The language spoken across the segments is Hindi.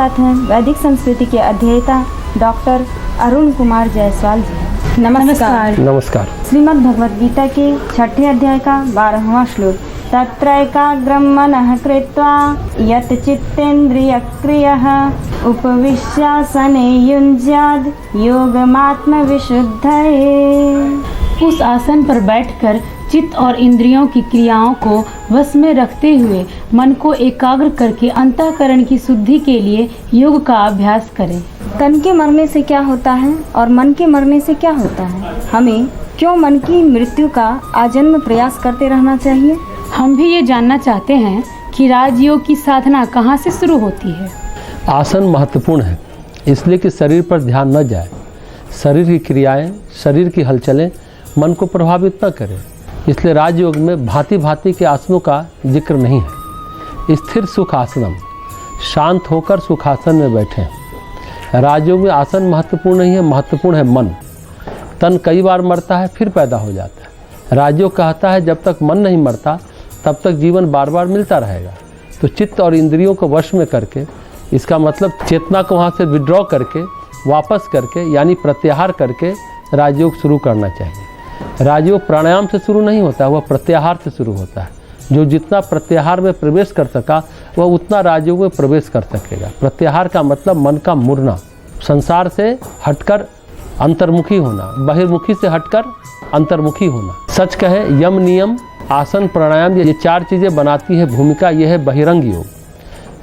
साथ हैं वैदिक संस्कृति के अध्येता डॉक्टर अरुण कुमार जायसवाल जी। नमस्कार। नमस्कार। श्रीमद् भगवद गीता के 6ठे अध्याय का 12वां श्लोक, तत्र एकाग्रं मनः कृत्वा यत् चित्तेन्द्रियक्रियः उपविश्यासने युञ्ज्याद् योगमात्मविशुद्धये। उस आसन पर बैठकर चित्त और इंद्रियों की क्रियाओं को वश में रखते हुए मन को एकाग्र करके अंतःकरण की शुद्धि के लिए योग का अभ्यास करें। तन के मरने से क्या होता है और मन के मरने से क्या होता है? हमें क्यों मन की मृत्यु का आजन्म प्रयास करते रहना चाहिए? हम भी ये जानना चाहते हैं कि राजयोग की साधना कहाँ से शुरू होती है। आसन महत्वपूर्ण है, इसलिए कि शरीर पर ध्यान न जाए। शरीर की क्रियाएं, शरीर की हलचलें मन को प्रभावित न करें, इसलिए राजयोग में भांति भांति के आसनों का जिक्र नहीं है। स्थिर सुख आसनम, शांत होकर सुखासन में बैठें। राजयोग में आसन महत्वपूर्ण नहीं है, महत्वपूर्ण है मन। तन कई बार मरता है फिर पैदा हो जाता है। राजयोग कहता है जब तक मन नहीं मरता तब तक जीवन बार बार मिलता रहेगा। तो चित्त और इंद्रियों को वश में करके, इसका मतलब चेतना को वहाँ से विड्रॉ करके वापस करके यानी प्रत्याहार करके राजयोग शुरू करना चाहिए। राजयोग प्राणायाम से शुरू नहीं होता, वह प्रत्याहार से शुरू होता है। जो जितना प्रत्याहार में प्रवेश कर सका वह उतना राजयोग में प्रवेश कर सकेगा। प्रत्याहार का मतलब मन का मुड़ना, संसार से हटकर अंतर्मुखी होना, बहिर्मुखी से हटकर अंतर्मुखी होना। सच कहे यम नियम आसन प्राणायाम ये 4 चीज़ें बनाती है भूमिका। यह है बहिरंग योग।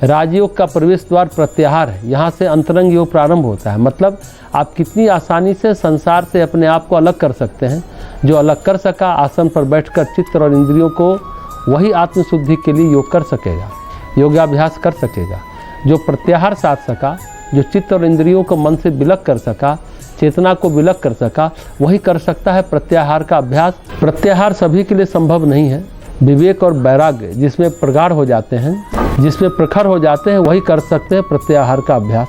राजयोग का प्रवेश द्वार प्रत्याहार है, यहाँ से अंतरंग योग प्रारंभ होता है। मतलब आप कितनी आसानी से संसार से अपने आप को अलग कर सकते हैं। जो अलग कर सका आसन पर बैठकर चित्त और इंद्रियों को, वही आत्मशुद्धि के लिए योग कर सकेगा, योगाभ्यास कर सकेगा। जो प्रत्याहार साध सका, जो चित्त और इंद्रियों को मन से विलग कर सका, चेतना को विलग कर सका, वही कर सकता है प्रत्याहार का अभ्यास। प्रत्याहार सभी के लिए संभव नहीं है। विवेक और वैराग्य जिसमें प्रगाढ़ हो जाते हैं, जिसमें प्रखर हो जाते हैं, वही कर सकते हैं प्रत्याहार का अभ्यास।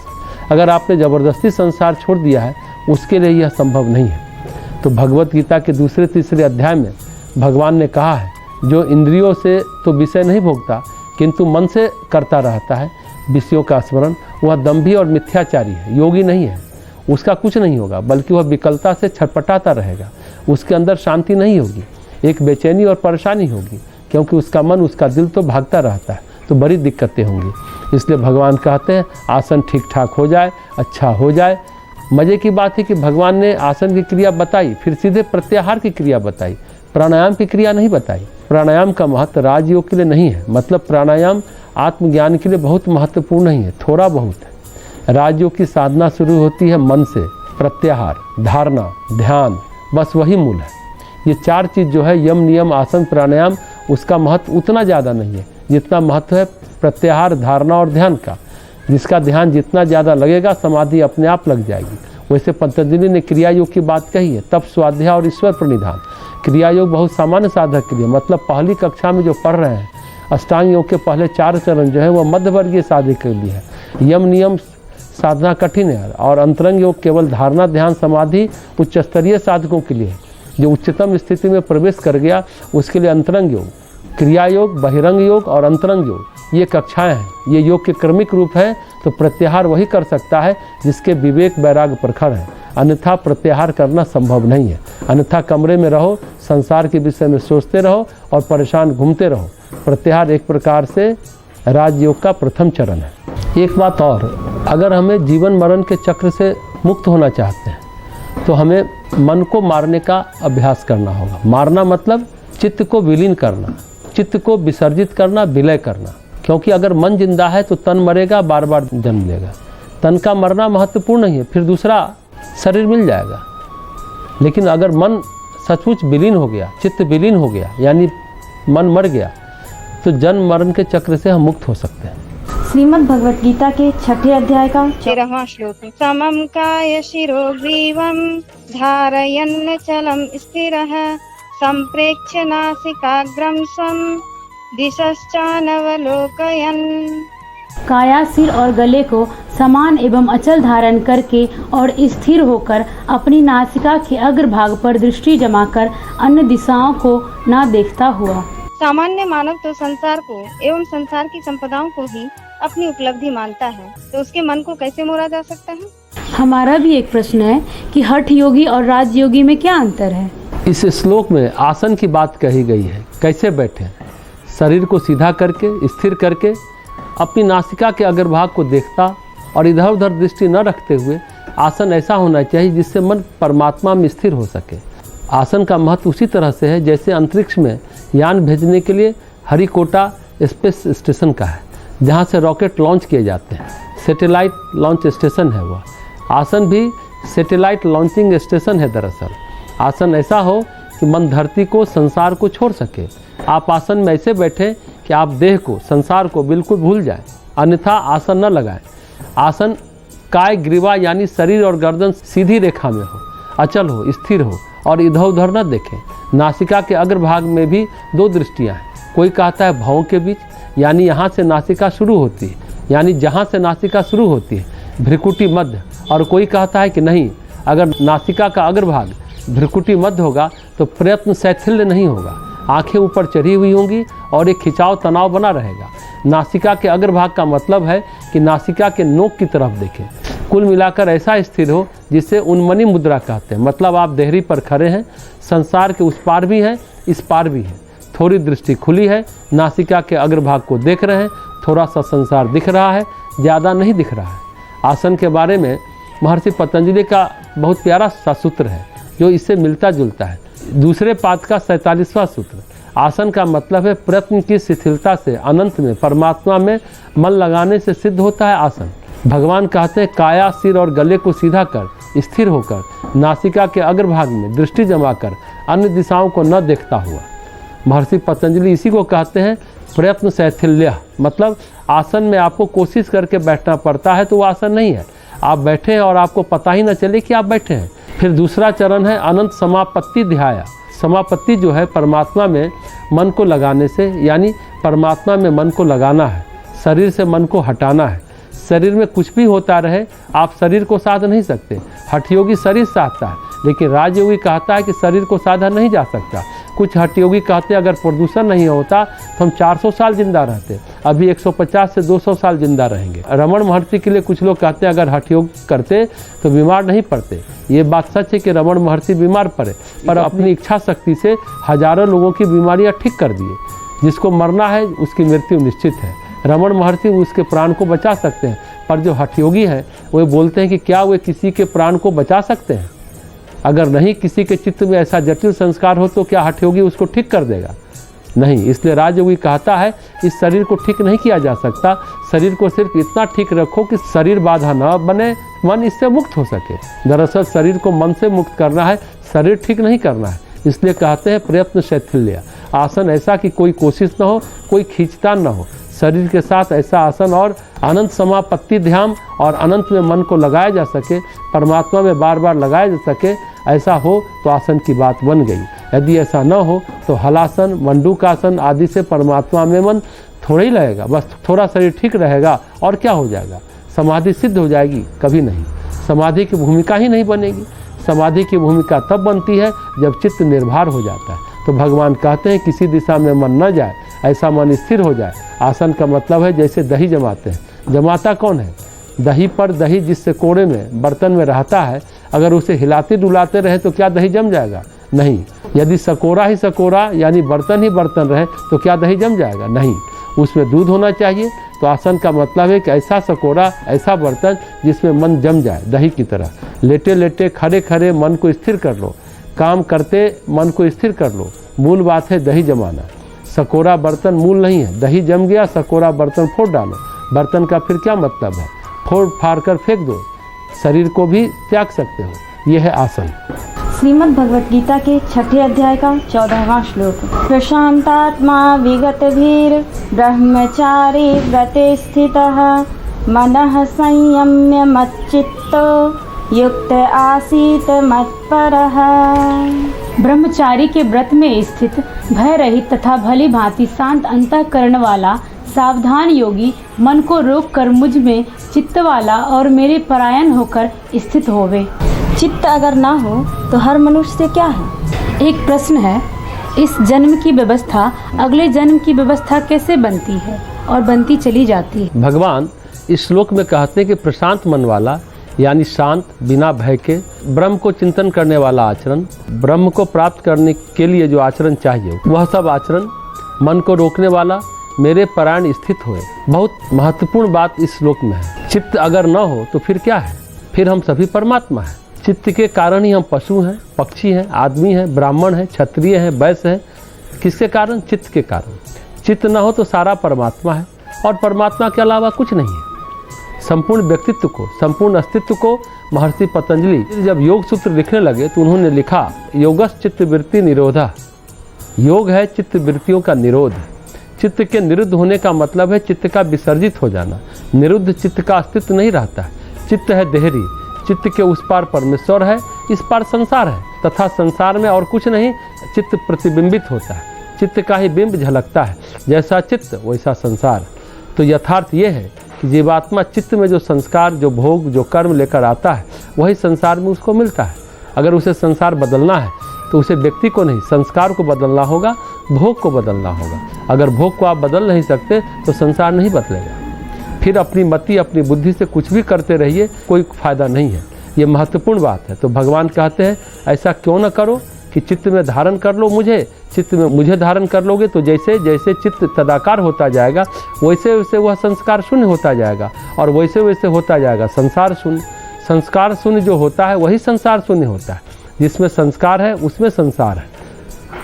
अगर आपने ज़बरदस्ती संसार छोड़ दिया है, उसके लिए यह संभव नहीं है। तो भगवत गीता के 2-3 अध्याय में भगवान ने कहा है, जो इंद्रियों से तो विषय नहीं भोगता किंतु मन से करता रहता है विषयों का स्मरण, वह दंभी और मिथ्याचारी है, योगी नहीं है। उसका कुछ नहीं होगा, बल्कि वह विकलता से छटपटाता रहेगा। उसके अंदर शांति नहीं होगी, एक बेचैनी और परेशानी होगी, क्योंकि उसका मन, उसका दिल तो भागता रहता है। तो बड़ी दिक्कतें होंगी। इसलिए भगवान कहते हैं आसन ठीक ठाक हो जाए, अच्छा हो जाए। मज़े की बात है कि भगवान ने आसन की क्रिया बताई, फिर सीधे प्रत्याहार की क्रिया बताई, प्राणायाम की क्रिया नहीं बताई। प्राणायाम का महत्व राजयोग के लिए नहीं है। मतलब प्राणायाम आत्मज्ञान के लिए बहुत महत्वपूर्ण नहीं है, थोड़ा बहुत है। राजयोग की साधना शुरू होती है मन से। प्रत्याहार, धारणा, ध्यान, बस वही मूल है। ये 4 चीज़ जो है यम नियम आसन प्राणायाम, उसका महत्व उतना ज़्यादा नहीं है जितना महत्व है प्रत्याहार, धारणा और ध्यान का। जिसका ध्यान जितना ज़्यादा लगेगा समाधि अपने आप लग जाएगी। वैसे पतंजलि ने क्रिया योग की बात कही है, तप, स्वाध्याय और ईश्वर प्रणिधान। क्रिया योग बहुत सामान्य साधक के लिए, मतलब पहली कक्षा में जो पढ़ रहे हैं, अष्टांग योग के पहले 4 चरण जो है वह मध्यवर्गीय साधक के लिए है। यम नियम साधना कठिन है और अंतरंग योग केवल धारणा, ध्यान, समाधि उच्च स्तरीय साधकों के लिए है। जो उच्चतम स्थिति में प्रवेश कर गया उसके लिए अंतरंग योग, क्रिया योग, बहिरंग योग और अंतरंग योग, ये कक्षाएं हैं। ये योग के क्रमिक रूप हैं। तो प्रत्याहार वही कर सकता है जिसके विवेक वैराग्य प्रखर है, अन्यथा प्रत्याहार करना संभव नहीं है। अन्यथा कमरे में रहो, संसार के विषय में सोचते रहो और परेशान घूमते रहो। प्रत्याहार एक प्रकार से राजयोग का प्रथम चरण है। एक बात और, अगर हमें जीवन मरण के चक्र से मुक्त होना चाहते हैं तो हमें मन को मारने का अभ्यास करना होगा। मारना मतलब चित्त को विलीन करना, चित्त को विसर्जित करना, विलय करना। क्योंकि अगर मन जिंदा है तो तन मरेगा, बार बार जन्म लेगा। तन का मरना महत्वपूर्ण नहीं है, फिर दूसरा शरीर मिल जाएगा। लेकिन अगर मन सचमुच विलीन हो गया, चित्त विलीन हो गया, यानी मन मर गया, तो जन्म मरण के चक्र से हम मुक्त हो सकते हैं। श्रीमद् भगवद गीता के 6ठे अध्याय का 13वां श्लोक, समं काय शिरो ग्रीवं धारयन् चलं स्थिरः संप्रेक्ष्य नासिकाग्रं स्वं दिशश्चानवलोकयन्। काया, सिर और गले को समान एवं अचल धारण करके और स्थिर होकर अपनी नासिका के अग्रभाग पर दृष्टि जमाकर अन्य दिशाओं को न देखता हुआ। सामान्य मानव तो संसार को एवं संसार की संपदाओं को ही अपनी उपलब्धि मानता है तो उसके मन को कैसे मोड़ा जा सकता है? हमारा भी एक प्रश्न है कि हठ योगी और राजयोगी में क्या अंतर है? इस श्लोक में आसन की बात कही गई है। कैसे बैठे? शरीर को सीधा करके, स्थिर करके, अपनी नासिका के अग्रभाग को देखता और इधर उधर दृष्टि न रखते हुए आसन ऐसा होना चाहिए जिससे मन परमात्मा में स्थिर हो सके। आसन का महत्व उसी तरह से है जैसे अंतरिक्ष में यान भेजने के लिए हरिकोटा स्पेस स्टेशन का है, जहाँ से रॉकेट लॉन्च किए जाते हैं। सैटेलाइट लॉन्च स्टेशन है वह। आसन भी सैटेलाइट लॉन्चिंग स्टेशन है। दरअसल आसन ऐसा हो कि मन धरती को, संसार को छोड़ सके। आप आसन में ऐसे बैठें कि आप देह को, संसार को बिल्कुल भूल जाएं, अन्यथा आसन न लगाएं। आसन काय ग्रीवा यानी शरीर और गर्दन सीधी रेखा में हो, अचल हो, स्थिर हो और इधर उधर न देखें। नासिका के अग्रभाग में भी दो दृष्टियाँ हैं। कोई कहता है भावों के बीच, यानी यहाँ से नासिका शुरू होती है, यानी जहाँ से नासिका शुरू होती है भ्रिकुटी मध्य। और कोई कहता है कि नहीं, अगर नासिका का अग्रभाग भ्रिकुटी मध्य होगा तो प्रयत्न शैथिल्य नहीं होगा, आंखें ऊपर चढ़ी हुई होंगी और एक खिंचाव तनाव बना रहेगा। नासिका के अग्रभाग का मतलब है कि नासिका के नोक की तरफ देखें। कुल मिलाकर ऐसा स्थिर हो जिसे उन्मनी मुद्रा कहते हैं। मतलब आप देहरी पर खड़े हैं, संसार के उस पार भी हैं, इस पार भी हैं। थोड़ी दृष्टि खुली है, नासिका के अग्रभाग को देख रहे हैं, थोड़ा सा संसार दिख रहा है, ज़्यादा नहीं दिख रहा है। आसन के बारे में महर्षि पतंजलि का बहुत प्यारा सा सूत्र है जो इससे मिलता जुलता है। दूसरे पाद का 47वां सूत्र। आसन का मतलब है प्रयत्न की शिथिलता से अनंत में परमात्मा में मन लगाने से सिद्ध होता है आसन। भगवान कहते हैं काया, सिर और गले को सीधा कर, स्थिर होकर, नासिका के अग्रभाग में दृष्टि जमाकर, अन्य दिशाओं को न देखता हुआ। महर्षि पतंजलि इसी को कहते हैं प्रयत्न शैथिल्य। मतलब आसन में आपको कोशिश करके बैठना पड़ता है तो वो आसन नहीं है। आप बैठे हैं और आपको पता ही न चले कि आप बैठे हैं। फिर दूसरा चरण है अनंत समापत्ति ध्याया। समापत्ति जो है परमात्मा में मन को लगाने से, यानी परमात्मा में मन को लगाना है, शरीर से मन को हटाना है। शरीर में कुछ भी होता रहे, आप शरीर को साध नहीं सकते। हठयोगी शरीर साधता है, लेकिन राजयोगी कहता है कि शरीर को साधा नहीं जा सकता। कुछ हठयोगी कहते हैं अगर प्रदूषण नहीं होता तो हम 400 साल जिंदा रहते, अभी 150 से 200 साल जिंदा रहेंगे। रमण महर्षि के लिए कुछ लोग कहते हैं अगर हठयोग करते तो बीमार नहीं पड़ते। ये बात सच है कि रमण महर्षि बीमार पड़े, पर अपनी इच्छा शक्ति से हजारों लोगों की बीमारियां ठीक कर दिए। जिसको मरना है उसकी मृत्यु निश्चित है। रमण महर्षि उसके प्राण को बचा सकते हैं, पर जो हठयोगी हैं वो बोलते हैं कि क्या वे किसी के प्राण को बचा सकते हैं? अगर नहीं किसी के चित्त में ऐसा जटिल संस्कार हो तो क्या हठयोगी उसको ठीक कर देगा? नहीं। इसलिए राजयोगी कहता है इस शरीर को ठीक नहीं किया जा सकता। शरीर को सिर्फ इतना ठीक रखो कि शरीर बाधा न बने, मन इससे मुक्त हो सके। दरअसल शरीर को मन से मुक्त करना है, शरीर ठीक नहीं करना है। इसलिए कहते हैं प्रयत्न शैथिल्य। आसन ऐसा कि कोई कोशिश न हो, कोई खींचतान न हो। शरीर के साथ ऐसा आसन और अनंत समापत्ति ध्यान और अनंत में मन को लगाया जा सके, परमात्मा में बार बार लगाया जा सके, ऐसा हो तो आसन की बात बन गई। यदि ऐसा न हो तो हलासन, मंडूकासन आदि से परमात्मा में मन थोड़ा ही लगेगा, बस थोड़ा शरीर ठीक रहेगा और क्या हो जाएगा? समाधि सिद्ध हो जाएगी? कभी नहीं। समाधि की भूमिका ही नहीं बनेगी। समाधि की भूमिका तब बनती है जब चित्त निर्भर हो जाता है। तो भगवान कहते हैं किसी दिशा में मन न जाए, ऐसा मन स्थिर हो जाए। आसन का मतलब है जैसे दही जमाते हैं। जमाता कौन है? दही पर दही जिससे कोड़े में, बर्तन में रहता है, अगर उसे हिलाते डुलाते रहे तो क्या दही जम जाएगा? नहीं। यदि सकोरा ही सकोरा यानी बर्तन ही बर्तन रहे तो क्या दही जम जाएगा? नहीं। उसमें दूध होना चाहिए। तो आसन का मतलब है कि ऐसा सकोरा, ऐसा बर्तन जिसमें मन जम जाए दही की तरह। लेटे लेटे, खड़े खड़े मन को स्थिर कर लो, काम करते मन को स्थिर कर लो। मूल बात है दही जमाना। सकोरा बर्तन मूल नहीं है। दही जम गया, सकोरा बर्तन फोड़ डालो। बर्तन का फिर क्या मतलब है? फोड़ फाड़ कर फेंक दो। शरीर को भी त्याग सकते हो। यह है आसन। श्रीमद् भगवत गीता के 6ठे अध्याय का 14वां श्लोक। प्रशांतात्मा विगतभीर ब्रह्मचारी व्रते स्थितः मनः संयम्य मच्चित्तो युक्त आसीत मत्परः। ब्रह्मचारी के व्रत में स्थित, भय रहित तथा भली भांति शांत अंतःकरण वाला सावधान योगी मन को रोक कर मुझ में चित्त वाला और मेरे परायण होकर स्थित होवे। चित्त अगर ना हो तो हर मनुष्य से क्या है? एक प्रश्न है, इस जन्म की व्यवस्था अगले जन्म की व्यवस्था कैसे बनती है? और बनती चली जाती है। भगवान इस श्लोक में कहते हैं कि प्रशांत मन वाला यानी शांत, बिना भय के, ब्रह्म को चिंतन करने वाला आचरण, ब्रह्म को प्राप्त करने के लिए जो आचरण चाहिए वह सब आचरण, मन को रोकने वाला, मेरे परायण स्थित हुए। बहुत महत्वपूर्ण बात इस श्लोक में है। चित्त अगर न हो तो फिर क्या है? फिर हम सभी परमात्मा हैं। चित्त के कारण ही हम पशु हैं, पक्षी हैं, आदमी हैं, ब्राह्मण हैं, क्षत्रिय हैं, वैश्य हैं। किसके कारण? चित्त के कारण। चित्त न हो तो सारा परमात्मा है और परमात्मा के अलावा कुछ नहीं है। संपूर्ण व्यक्तित्व को, संपूर्ण अस्तित्व को महर्षि पतंजलि जब योग सूत्र लिखने लगे तो उन्होंने लिखा, योगस चित्त वृत्ति निरोधा। योग है चित्त वृत्तियों का निरोध। चित्त के निरुद्ध होने का मतलब है चित्त का विसर्जित हो जाना। निरुद्ध चित्त का अस्तित्व नहीं रहता है। चित्त है देहरी, चित्त के उस पार परमेश्वर है, इस पार संसार है, तथा संसार में और कुछ नहीं, चित्त प्रतिबिंबित होता है। चित्त का ही बिंब झलकता है, जैसा चित्त वैसा संसार। तो यथार्थ ये है कि जीवात्मा चित्त में जो संस्कार, जो भोग, जो कर्म लेकर आता है वही संसार में उसको मिलता है। अगर उसे संसार बदलना है तो उसे व्यक्ति को नहीं, संस्कार को बदलना होगा, भोग को बदलना होगा। अगर भोग को आप बदल नहीं सकते तो संसार नहीं बदलेगा। फिर अपनी मति, अपनी बुद्धि से कुछ भी करते रहिए, कोई फायदा नहीं है। ये महत्वपूर्ण बात है। तो भगवान कहते हैं ऐसा क्यों न करो कि चित्त में धारण कर लो मुझे। चित्त में मुझे धारण कर लोगे तो जैसे जैसे चित्त तदाकार होता जाएगा वैसे वैसे वह संस्कार शून्य होता जाएगा और वैसे वैसे होता जाएगा संसार शून्य। संस्कार शून्य जो होता है वही संसार शून्य होता है। जिसमें संस्कार है उसमें संसार है।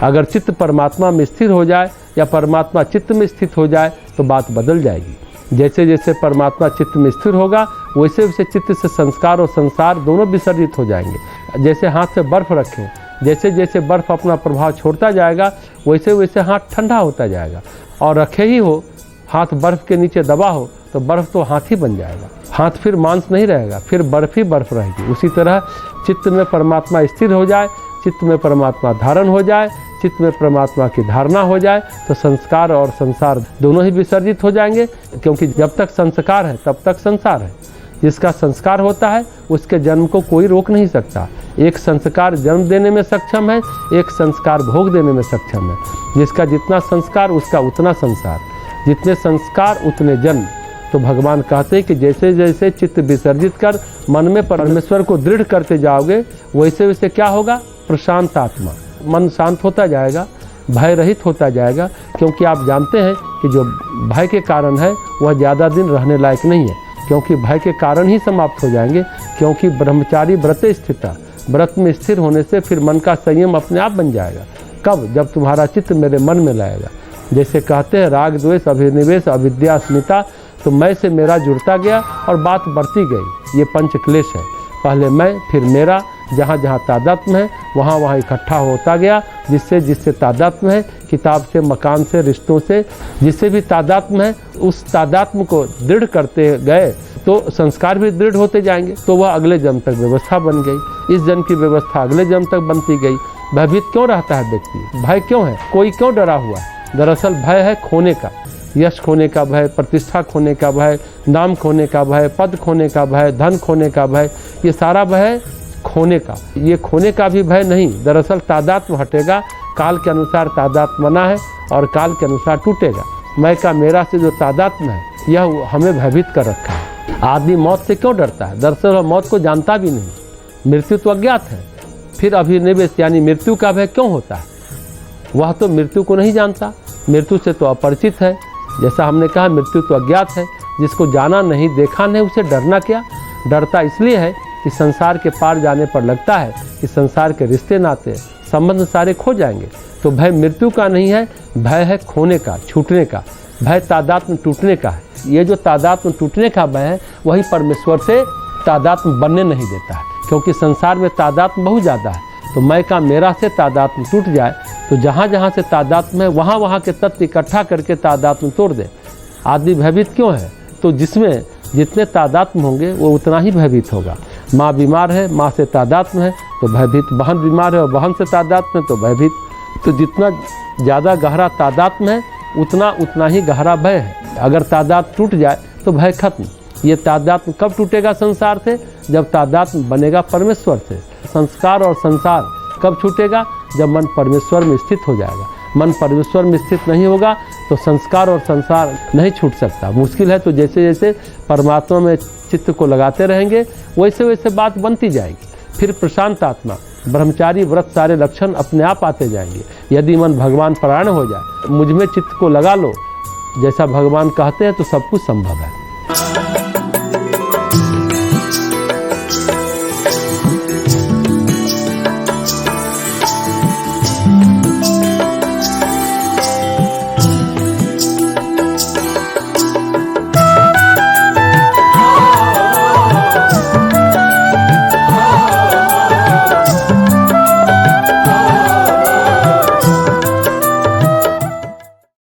अगर चित्त परमात्मा में स्थिर हो जाए या परमात्मा चित्त में स्थित हो जाए तो बात बदल जाएगी। जैसे जैसे परमात्मा चित्त में स्थिर होगा वैसे वैसे चित्त से संस्कार और संसार दोनों विसर्जित हो जाएंगे। जैसे हाथ से बर्फ रखें, जैसे जैसे बर्फ अपना प्रभाव छोड़ता जाएगा वैसे वैसे हाथ ठंडा होता जाएगा। और रखे ही हो, हाथ बर्फ के नीचे दबा हो तो बर्फ तो हाथ ही बन जाएगा। हाथ फिर मांस नहीं रहेगा, फिर बर्फ ही बर्फ रहेगी। उसी तरह चित्त में परमात्मा स्थिर हो जाए, चित्त में परमात्मा धारण हो जाए, चित्त में परमात्मा की धारणा हो जाए तो संस्कार और संसार दोनों ही विसर्जित हो जाएंगे। क्योंकि जब तक संस्कार है तब तक संसार है। जिसका संस्कार होता है उसके जन्म को कोई रोक नहीं सकता। एक संस्कार जन्म देने में सक्षम है, एक संस्कार भोग देने में सक्षम है। जिसका जितना संस्कार उसका उतना संसार, जितने संस्कार उतने जन्म। तो भगवान कहते हैं कि जैसे जैसे चित्त विसर्जित कर मन में परमेश्वर को दृढ़ करते जाओगे वैसे वैसे क्या होगा? प्रशांत आत्मा, मन शांत होता जाएगा, भय रहित होता जाएगा। क्योंकि आप जानते हैं कि जो भय के कारण है वह ज़्यादा दिन रहने लायक नहीं है, क्योंकि भय के कारण ही समाप्त हो जाएंगे। क्योंकि ब्रह्मचारी व्रते स्थिता, व्रत में स्थिर होने से फिर मन का संयम अपने आप बन जाएगा। कब? जब तुम्हारा चित्त मेरे मन में लाएगा। जैसे कहते हैं राग द्वेष अभिनिवेश अविद्या अस्मिता, तो मैं से मेरा जुड़ता गया और बात बढ़ती गई। ये पंच क्लेश है। पहले मैं, फिर मेरा, जहाँ जहाँ तादात्म्य है वहाँ वहाँ इकट्ठा होता गया। जिससे जिससे तादात्म्य है, किताब से, मकान से, रिश्तों से, जिससे भी तादात्म्य है उस तादात्म्य को दृढ़ करते गए तो संस्कार भी दृढ़ होते जाएंगे। तो वह अगले जन्म तक व्यवस्था बन गई। इस जन्म की व्यवस्था अगले जन्म तक बनती गई। भयभीत क्यों रहता है व्यक्ति? भय क्यों है? कोई क्यों डरा हुआ है? दरअसल भय है खोने का, यश खोने का भय, प्रतिष्ठा खोने का भय, नाम खोने का भय, पद खोने का भय, धन खोने का भय। ये सारा भय खोने का। ये खोने का भी भय नहीं, दरअसल तादात्म्य हटेगा। काल के अनुसार तादात्म्य बना है और काल के अनुसार टूटेगा। मैं का मेरा से जो तादात्म्य है यह हमें भयभीत कर रखा है। आदमी मौत से क्यों डरता है? दरअसल वह मौत को जानता भी नहीं। मृत्यु तो अज्ञात है। फिर अभिनिवेश यानी मृत्यु का भय क्यों होता है? वह तो मृत्यु को नहीं जानता, मृत्यु से तो अपरिचित है। जैसा हमने कहा मृत्यु तो अज्ञात है, जिसको जाना नहीं, देखा नहीं, उसे डरना क्या? डरता इसलिए है कि संसार के पार जाने पर लगता है कि संसार के रिश्ते नाते संबंध सारे खो जाएंगे। तो भय मृत्यु का नहीं है, भय है खोने का, छूटने का। भय तादात्म्य टूटने का है। ये जो तादात्म्य टूटने का भय है वही परमेश्वर से तादात्म्य बनने नहीं देता है। क्योंकि संसार में तादात्म्य बहुत ज़्यादा है। तो मैं का मेरा से तादात्म्य टूट जाए तो जहाँ जहाँ से तादात्म्य है वहाँ वहाँ के तत्व इकट्ठा करके तादात्म्य तोड़ दे। आदमी भयभीत क्यों है? तो जिसमें जितने तादात्म्य होंगे वो उतना ही भयभीत होगा। माँ बीमार है, माँ से तादात्म्य है तो भयभीत। बहन बीमार है और बहन से तादात्म्य है तो भयभीत। तो जितना ज़्यादा गहरा तादात्म्य है उतना ही गहरा भय है। अगर तादात्म्य टूट जाए तो भय खत्म। ये तादात्म्य कब टूटेगा संसार से? जब तादात्म्य बनेगा परमेश्वर से। संस्कार और संसार कब छूटेगा? जब मन परमेश्वर में स्थित हो जाएगा। मन परमेश्वर में स्थित नहीं होगा तो संस्कार और संसार नहीं छूट सकता। मुश्किल है तो जैसे जैसे परमात्मा में चित्त को लगाते रहेंगे वैसे वैसे बात बनती जाएगी। फिर प्रशांत आत्मा, ब्रह्मचारी व्रत सारे लक्षण अपने आप आते जाएंगे। यदि मन भगवान परायण हो जाए, मुझ में चित्त को लगा लो जैसा भगवान कहते हैं, तो सब कुछ संभव है।